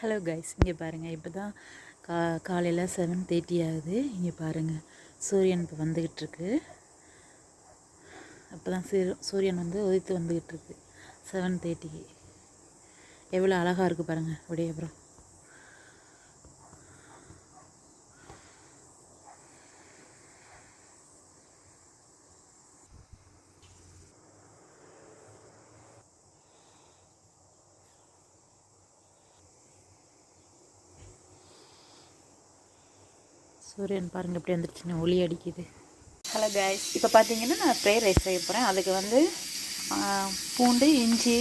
Hello guys, இங்கே பாருங்கள். இப்போ தான் காலையில் 7:30 ஆகுது. இங்கே பாருங்கள், சூரியன் இப்போ வந்துக்கிட்டு இருக்கு. அப்போ தான் சூரியன் வந்து உதித்து வந்துக்கிட்டு இருக்கு 7:30. எவ்வளோ அழகாக இருக்குது பாருங்கள் விடிய அப்புறம். சூரியன் பாருங்கள் எப்படி வந்துடுச்சுன்னு ஒளி அடிக்குது. ஹலோ கைஸ், இப்போ பார்த்தீங்கன்னா நான் ஃப்ரைட் ரைஸ் செய்ய போகிறேன். அதுக்கு வந்து பூண்டு, இஞ்சி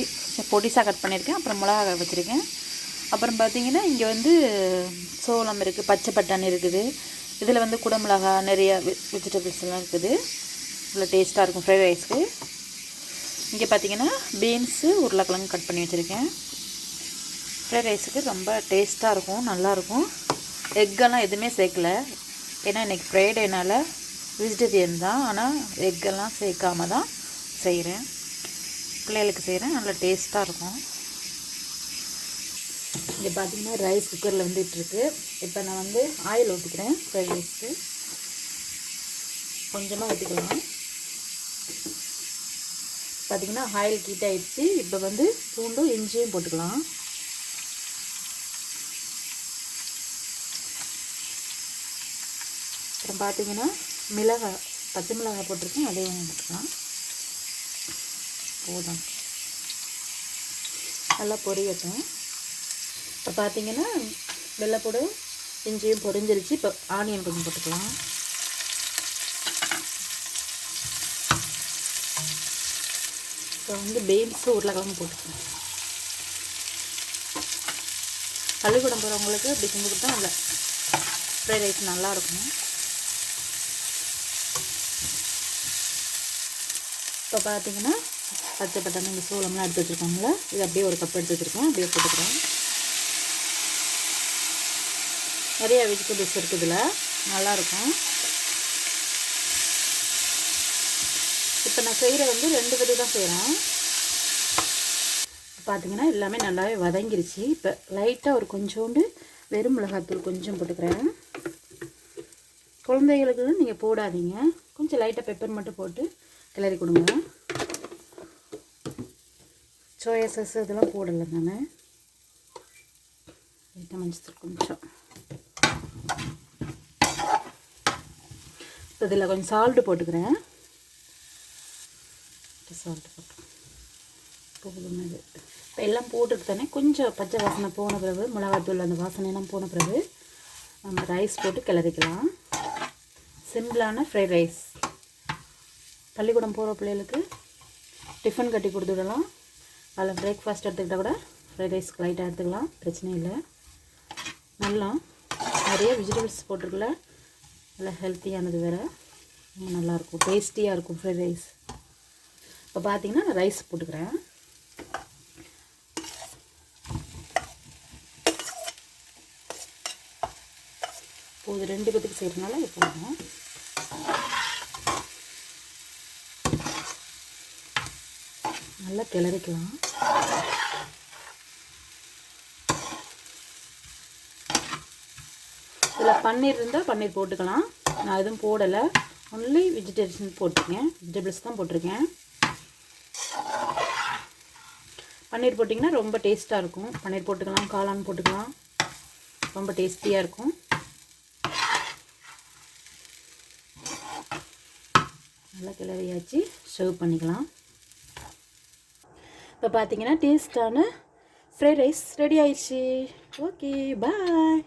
பொடிசாக கட் பண்ணியிருக்கேன். அப்புறம் மிளகா வச்சுருக்கேன். அப்புறம் பார்த்தீங்கன்னா இங்கே வந்து சோளம் இருக்குது, பச்சை பட்டாணி இருக்குது. இதில் வந்து குடமிளகா, நிறைய வெஜிடபிள்ஸ் எல்லாம் இருக்குது. இவ்வளோ டேஸ்ட்டாக இருக்கும் ஃப்ரைட் ரைஸ்க்கு. இங்கே பார்த்தீங்கன்னா பீன்ஸு, உருளைக்கிழங்கு கட் பண்ணி வச்சுருக்கேன். ஃப்ரைட் ரைஸுக்கு ரொம்ப டேஸ்ட்டாக இருக்கும், நல்லாயிருக்கும். எக்கெல்லாம் எதுவுமே சேர்க்கல, ஏன்னா இன்றைக்கி ஃப்ரைடேனால் வெஜிடேரியன் தான். ஆனால் எக்கெல்லாம் சேர்க்காம தான் செய்கிறேன். பிள்ளைகளுக்கு செய்கிறேன், நல்லா டேஸ்ட்டாக இருக்கும். இங்கே பார்த்தீங்கன்னா ரைஸ் குக்கரில் வந்துட்டுருக்கு. இப்போ நான் வந்து ஆயில் ஊற்றிக்கிறேன். ஃப்ரைட் ரைஸ்க்கு கொஞ்சமாக ஊற்றிக்கலாம். பார்த்திங்கன்னா ஆயில் ஹீட் ஆகிடுச்சு. இப்போ வந்து பூண்டும் இஞ்சியும் போட்டுக்கலாம். அப்புறம் பார்த்திங்கன்னா மிளகாய், பச்சை மிளகாய் போட்டிருக்கேன், அதையும் போட்டுக்கலாம். போதும், நல்லா பொரியட்டும். இப்போ பார்த்திங்கன்னா வெள்ளைப்பூடு இஞ்சியும் பொரிஞ்சிருச்சு. இப்போ ஆனியன் கொஞ்சம் போட்டுக்கலாம். இப்போ வந்து பீன்ஸு, உருளைக்கிழங்கு போட்டுக்கலாம். பள்ளிக்கூடம் போகிறவங்களுக்கு அப்படி செஞ்சு கொடுத்தா நல்லா ஃப்ரைட் ரைஸ் நல்லாயிருக்கும். இப்போ பார்த்தீங்கன்னா பச்சை பட்டாணி, இந்த சோளம்லாம் எடுத்து வச்சுருக்காங்களே, இது அப்படியே ஒரு கப் எடுத்து வச்சுருக்கேன், அப்படியே போட்டுக்கிறேன். நிறைய வெஜிடபிள்ஸ் இருக்குது இதில், நல்லாயிருக்கும். இப்போ நான் செய்கிற வந்து 2 விதம் தான் செய்கிறேன். பார்த்தீங்கன்னா எல்லாமே நல்லாவே வதங்கிருச்சு. இப்போ லைட்டாக ஒரு கொஞ்சோண்டு வெறும் மிளகாத்தூள் கொஞ்சம் போட்டுக்கிறேன். குழந்தைகளுக்கு நீங்கள் போடாதீங்க, கொஞ்சம் லைட்டாக பெப்பர் மட்டும் போட்டு கிளறி கொடுங்க. சோயா சாஸ் இதெல்லாம் போடலை நான். லைட்டாக மஞ்சள் கொஞ்சம். இதில் கொஞ்சம் சால்ட்டு போட்டுக்கிறேன். சால்ட்டு போட்டு போதும். இப்போ எல்லாம் போட்டுட்டு தானே கொஞ்சம் பச்சை வாசனை போன பிறகு, மிளகாத்தூள் அந்த வாசனையெல்லாம் போன பிறகு நம்ம ரைஸ் போட்டு கிளறிக்கலாம். சிம்பிளான ஃப்ரைட் ரைஸ். பள்ளிக்கூடம் போகிற பிள்ளைகளுக்கு டிஃபன் கட்டி கொடுத்து விடலாம். அதில் பிரேக்ஃபாஸ்ட் எடுத்துக்கிட்டால் கூட ஃப்ரைட் ரைஸ்க்கு லைட்டாக எடுத்துக்கலாம், பிரச்சனை இல்லை. நல்லா நிறைய வெஜிடபிள்ஸ் போட்டிருக்கல, நல்லா ஹெல்த்தியானது வேறு, ரொம்ப நல்லாயிருக்கும், டேஸ்டியாக இருக்கும் ஃப்ரைட் ரைஸ். இப்போ பார்த்தீங்கன்னா நான் ரைஸ் போட்டுக்கிறேன். இப்போது 2 பேத்துக்கு செய்கிறதுனால இது போடணும். நல்லா கிளறிக்கலாம். இதில் பன்னீர் இருந்தால் பன்னீர் போட்டுக்கலாம். நான் எதுவும் போடலை, ஒன்லி வெஜிடபிள்ஸ் போட்டிருக்கேன், வெஜிடபிள்ஸ் தான் போட்டிருக்கேன். பன்னீர் போட்டிங்கன்னா ரொம்ப டேஸ்ட்டாக இருக்கும். பன்னீர் போட்டுக்கலாம், காளான் போட்டுக்கலாம், ரொம்ப டேஸ்டியாக இருக்கும். நல்லா கிளறியாச்சு, சர்வ் பண்ணிக்கலாம். இப்போ பார்த்தீங்கன்னா டேஸ்டான ஃப்ரைட் ரைஸ் ரெடி ஆயிடுச்சு. ஓகே, பாய்.